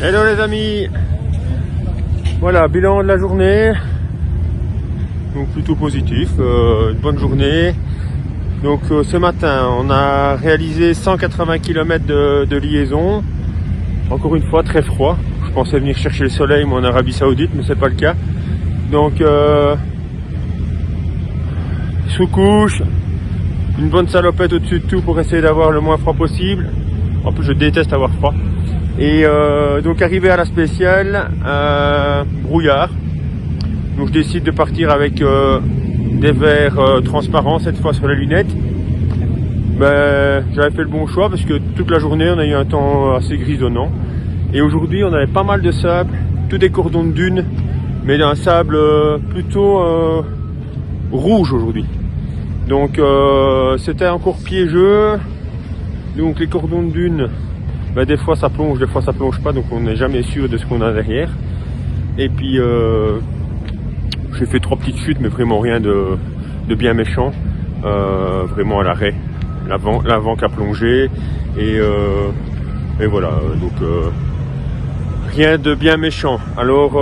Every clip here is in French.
Hello les amis. Voilà, bilan de la journée. Donc plutôt positif, une bonne journée. Donc ce matin, on a réalisé 180 km de liaison. Encore une fois, très froid. Je pensais venir chercher le soleil, moi, en Arabie Saoudite, mais c'est pas le cas. Donc sous-couche, une bonne salopette au-dessus de tout pour essayer d'avoir le moins froid possible. En plus, je déteste avoir froid. Et donc arrivé à la spéciale, brouillard. Donc je décide de partir avec des verres transparents cette fois sur les lunettes. Ben, j'avais fait le bon choix parce que toute la journée on a eu un temps assez grisonnant. Et aujourd'hui on avait pas mal de sable, tous des cordons de dunes, mais d'un sable plutôt rouge aujourd'hui. Donc c'était encore piégeux. Donc les cordons de dunes, ben, des fois ça plonge, des fois ça plonge pas, donc on n'est jamais sûr de ce qu'on a derrière. Et puis j'ai fait 3 petites chutes, mais vraiment rien de bien méchant. Vraiment à l'arrêt, l'avant qui a plongé. Et voilà, donc rien de bien méchant. Alors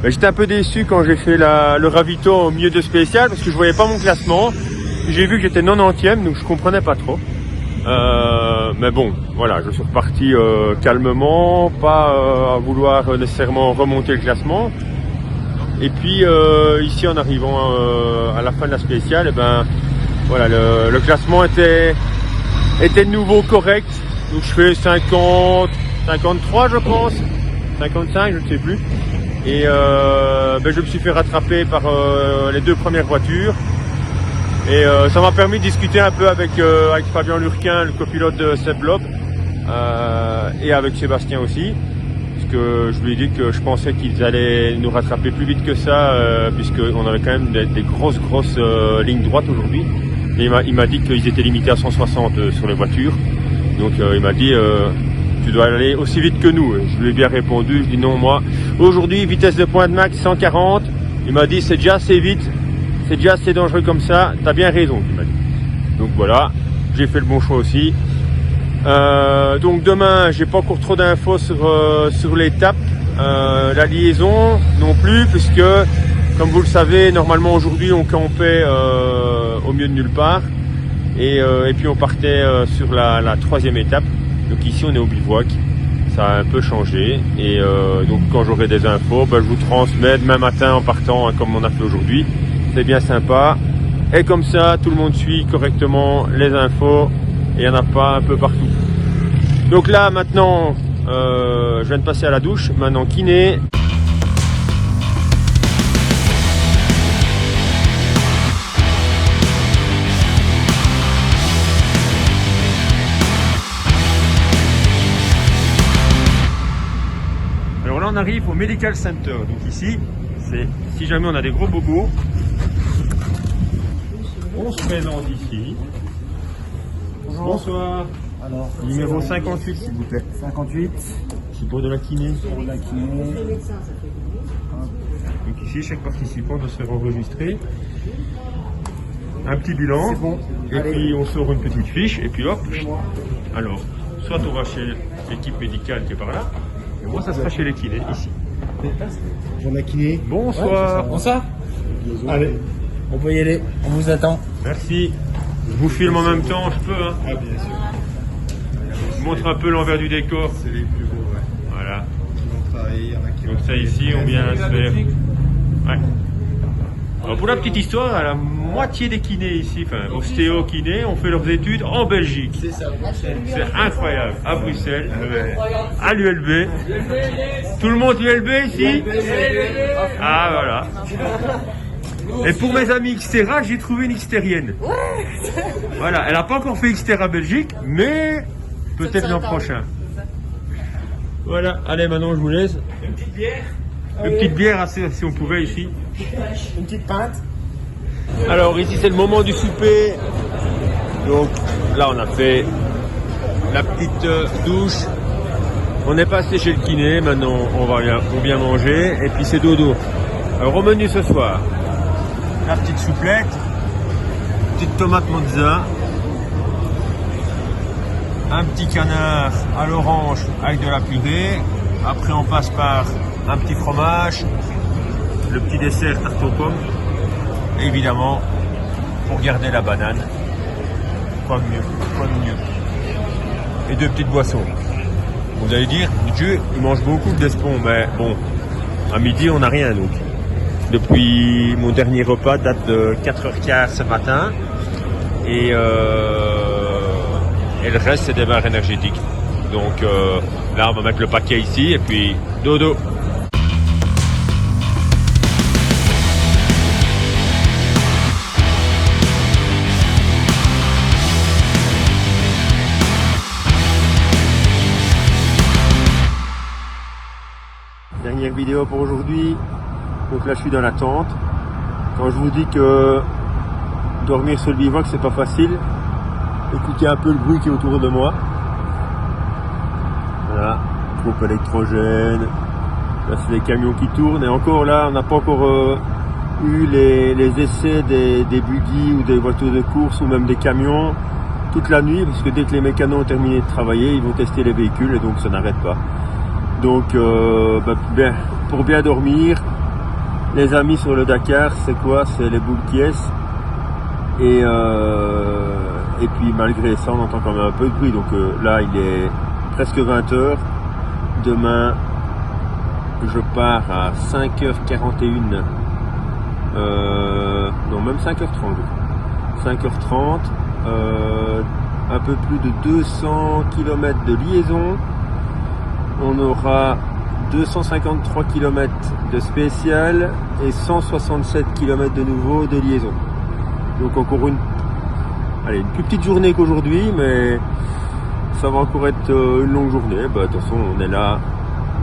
ben, j'étais un peu déçu quand j'ai fait le ravito au milieu de spécial, parce que je voyais pas mon classement. J'ai vu que j'étais 90e, donc je comprenais pas trop. Mais bon, voilà, je suis reparti calmement, pas à vouloir nécessairement remonter le classement. Et puis ici, en arrivant à la fin de la spéciale, et ben voilà, le classement était de nouveau correct. Donc je fais 50, 53 je pense, 55 je ne sais plus. Et ben, je me suis fait rattraper par les 2 premières voitures. Et ça m'a permis de discuter un peu avec Fabien Lurquin, le copilote de Seb Loeb, et avec Sébastien aussi, parce que je lui ai dit que je pensais qu'ils allaient nous rattraper plus vite que ça, puisqu'on avait quand même des grosses lignes droites aujourd'hui. Et il m'a dit qu'ils étaient limités à 160 sur les voitures, donc il m'a dit tu dois aller aussi vite que nous. Et je lui ai bien répondu, je dis non, moi aujourd'hui vitesse de pointe max 140. Il m'a dit c'est déjà assez vite. C'est déjà assez dangereux comme ça, t'as bien raison, il m'a dit. Donc voilà, j'ai fait le bon choix aussi. Donc demain, j'ai pas encore trop d'infos sur l'étape, la liaison non plus, puisque comme vous le savez, normalement aujourd'hui on campait au milieu de nulle part, et puis on partait sur la 3e étape. Donc ici on est au bivouac, ça a un peu changé, et donc quand j'aurai des infos, ben, je vous transmets demain matin en partant, hein, comme on a fait aujourd'hui. C'est bien sympa, et comme ça tout le monde suit correctement les infos et il n'y en a pas un peu partout. Donc là maintenant je viens de passer à la douche, maintenant kiné. Alors là on arrive au Medical Center, donc ici c'est si jamais on a des gros bobos, on se présente ici. Bonjour. Bonsoir. Alors, numéro 58 s'il vous plaît. 58. C'est pour de la kiné. Pour la kiné. Donc ici chaque participant doit se faire enregistrer. Un petit bilan. C'est bon. Et Allez. puis on sort une petite fiche et puis hop. Alors, soit on va chez l'équipe médicale qui est par là, et moi ça sera chez les kinés ici. Pour la kiné. Bonsoir. Bonsoir. Allez, on peut y aller, on vous attend. Merci. Je vous filme en même temps, je peux. Hein. Ah, bien sûr. Je montre un peu l'envers du décor. C'est les plus beaux, ouais. Voilà. Qui vont travailler, il y en a qui Donc vont ça ici, on vient se faire. Ouais. Alors pour la petite histoire, à la moitié des kinés ici, enfin ostéo kinés, ont fait leurs études en Belgique. C'est ça, C'est incroyable. À Bruxelles, à l'ULB. Tout le monde ULB ici? Ah voilà. Et pour mes amis Xterra, j'ai trouvé une Xtérienne. Voilà, elle n'a pas encore fait Xterra Belgique, mais peut-être l'an prochain. Voilà, allez maintenant je vous laisse. Une petite bière? Une petite bière, si on pouvait ici. Une petite pinte. Alors ici c'est le moment du souper. Donc là on a fait la petite douche. On est passé chez le kiné, maintenant on va bien manger et puis c'est dodo. Alors au menu ce soir, la petite souplette, petite tomate mozza, un petit canard à l'orange avec de la purée. Après on passe par un petit fromage, le petit dessert tarte aux pommes. Et évidemment, pour garder la banane, quoi de mieux. Et deux petites boissons. Vous allez dire, Dieu, il mange beaucoup d'espons, mais bon, à midi on n'a rien donc. Depuis mon dernier repas date de 4h15 ce matin. Et le reste c'est des barres énergétiques. Donc là on va mettre le paquet ici et puis dodo. Dernière vidéo pour aujourd'hui. Donc là je suis dans la tente. Quand je vous dis que dormir sur le bivouac c'est pas facile, écoutez un peu le bruit qui est autour de moi. Voilà, groupe électrogène. Là c'est les camions qui tournent. Et encore là on n'a pas encore eu les essais des buggy ou des voitures de course ou même des camions toute la nuit, parce que dès que les mécanos ont terminé de travailler, ils vont tester les véhicules et donc ça n'arrête pas. Donc pour bien dormir, les amis sur le Dakar, c'est quoi? C'est les boules qui est. Et puis malgré ça, on entend quand même un peu de bruit. Donc là, il est presque 20h. Demain, je pars à 5h41. Non, même 5h30. 5h30. Un peu plus de 200 km de liaison. On aura 253 km de spécial et 167 km de nouveau de liaison. Donc encore une plus petite journée qu'aujourd'hui, mais ça va encore être une longue journée. De toute façon, on est là,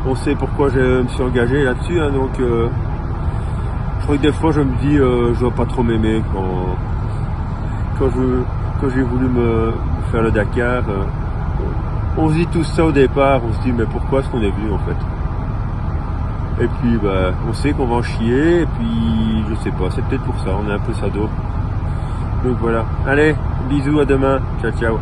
on sait pourquoi je me suis engagé là-dessus. Hein, donc je crois que des fois je me dis je dois pas trop m'aimer quand j'ai voulu me faire le Dakar. On se dit tout ça au départ, on se dit mais pourquoi est-ce qu'on est venu en fait? Et puis on sait qu'on va en chier, et puis je sais pas, c'est peut-être pour ça, on est un peu sado. Donc voilà, allez, bisous, à demain, ciao ciao.